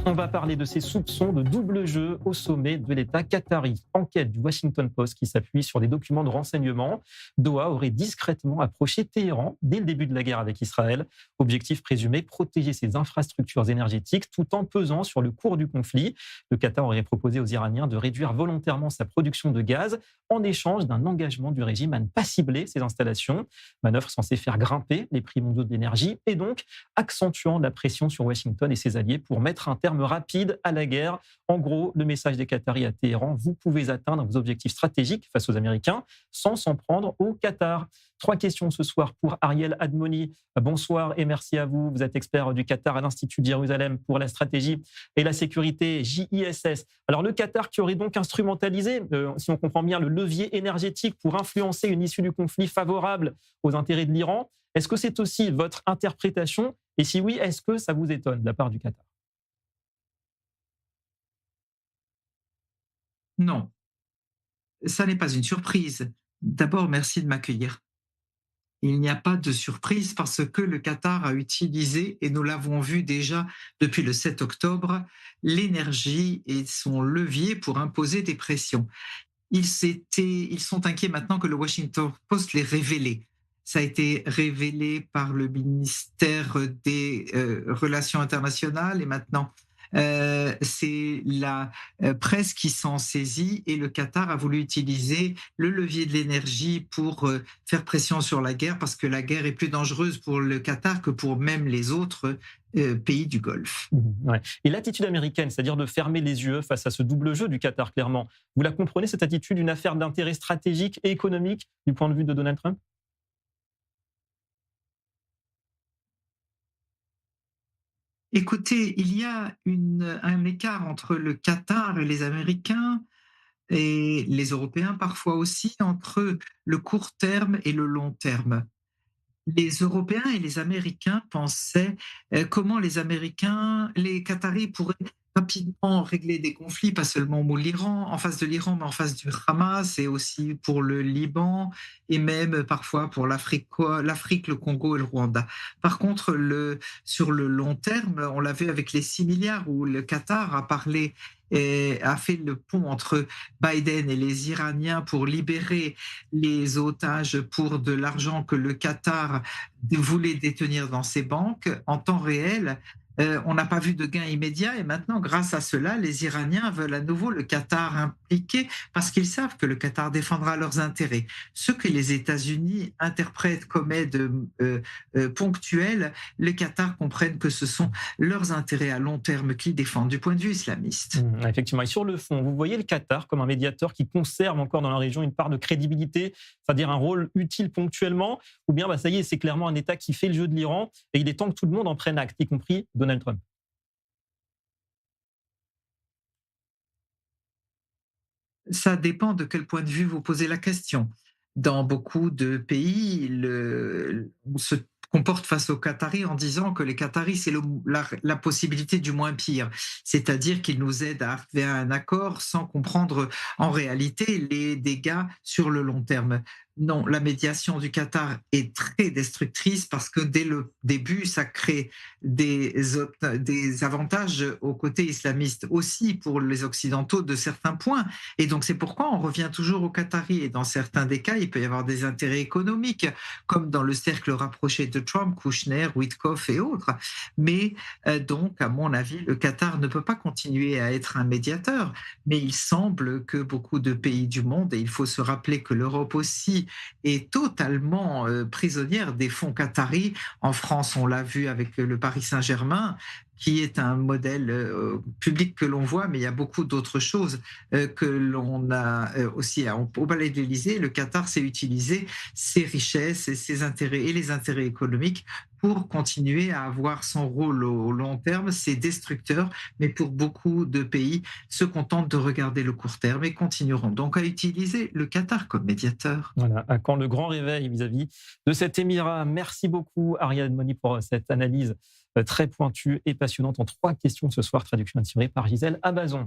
On va parler de ces soupçons de double jeu au sommet de l'État qatari. Enquête du Washington Post qui s'appuie sur des documents de renseignement. Doha aurait discrètement approché Téhéran dès le début de la guerre avec Israël. Objectif présumé, protéger ses infrastructures énergétiques tout en pesant sur le cours du conflit. Le Qatar aurait proposé aux Iraniens de réduire volontairement sa production de gaz en échange d'un engagement du régime à ne pas cibler ses installations. Manœuvre censée faire grimper les prix mondiaux de l'énergie et donc accentuant la pression sur Washington et ses alliés pour mettre un terme rapide à la guerre. En gros, le message des Qataris à Téhéran, vous pouvez atteindre vos objectifs stratégiques face aux Américains sans s'en prendre au Qatar. 3 questions ce soir pour Ariel Admoni. Bonsoir et merci à vous. Vous êtes expert du Qatar à l'Institut de Jérusalem pour la stratégie et la sécurité, JISS. Alors le Qatar qui aurait donc instrumentalisé, si on comprend bien, le levier énergétique pour influencer une issue du conflit favorable aux intérêts de l'Iran. Est-ce que c'est aussi votre interprétation? Et si oui, est-ce que ça vous étonne de la part du Qatar? Non, ça n'est pas une surprise. D'abord, merci de m'accueillir. Il n'y a pas de surprise parce que le Qatar a utilisé, et nous l'avons vu déjà depuis le 7 octobre, l'énergie et son levier pour imposer des pressions. Ils sont inquiets maintenant que le Washington Post l'ait révélé. Ça a été révélé par le ministère des Relations internationales et maintenant c'est la presse qui s'en saisit et le Qatar a voulu utiliser le levier de l'énergie pour faire pression sur la guerre parce que la guerre est plus dangereuse pour le Qatar que pour même les autres pays du Golfe. Ouais. Et l'attitude américaine, c'est-à-dire de fermer les yeux face à ce double jeu du Qatar, clairement, vous la comprenez, cette attitude, une affaire d'intérêt stratégique et économique du point de vue de Donald Trump? Écoutez, il y a un écart entre le Qatar et les Américains et les Européens parfois aussi entre le court terme et le long terme. Les Européens et les Américains pensaient comment les Qataris pourraient rapidement régler des conflits, pas seulement pour l'Iran, en face de l'Iran, mais en face du Hamas et aussi pour le Liban et même parfois pour l'Afrique, le Congo et le Rwanda. Par contre, sur le long terme, on l'a vu avec les 6 milliards où le Qatar a parlé et a fait le pont entre Biden et les Iraniens pour libérer les otages pour de l'argent que le Qatar voulait détenir dans ses banques en temps réel. On n'a pas vu de gain immédiat et maintenant, grâce à cela, les Iraniens veulent à nouveau le Qatar impliqué parce qu'ils savent que le Qatar défendra leurs intérêts. Ce que les États-Unis interprètent comme aide ponctuelle, les Qatars comprennent que ce sont leurs intérêts à long terme qu'ils défendent du point de vue islamiste. Effectivement. Et sur le fond, vous voyez le Qatar comme un médiateur qui conserve encore dans la région une part de crédibilité, c'est-à-dire un rôle utile ponctuellement, ou bien ça y est, c'est clairement un État qui fait le jeu de l'Iran et il est temps que tout le monde en prenne acte, y compris Donald Trump. Ça dépend de quel point de vue vous posez la question. Dans beaucoup de pays, on se comporte face aux Qataris en disant que les Qataris, c'est la possibilité du moins pire. C'est-à-dire qu'ils nous aident à arriver à un accord sans comprendre en réalité les dégâts sur le long terme. Non, la médiation du Qatar est très destructrice parce que dès le début, ça crée des avantages aux côtés islamistes aussi pour les Occidentaux de certains points. Et donc c'est pourquoi on revient toujours aux Qataris. Et dans certains des cas, il peut y avoir des intérêts économiques, comme dans le cercle rapproché de Trump, Kushner, Witkoff et autres. Mais donc, à mon avis, le Qatar ne peut pas continuer à être un médiateur. Mais il semble que beaucoup de pays du monde, et il faut se rappeler que l'Europe aussi est totalement prisonnière des fonds qataris. En France, on l'a vu avec le Paris Saint-Germain, qui est un modèle public que l'on voit, mais il y a beaucoup d'autres choses que l'on a aussi au Palais de l'Élysée. Le Qatar sait utiliser ses richesses et ses intérêts et les intérêts économiques pour continuer à avoir son rôle au long terme. C'est destructeur, mais pour beaucoup de pays se contentent de regarder le court terme et continueront donc à utiliser le Qatar comme médiateur. Voilà, à quand le grand réveil vis-à-vis de cet émirat. Merci beaucoup, Ariane Moni, pour cette analyse très pointue et passionnante en 3 questions ce soir, traduction assurée par Gisèle Abazon.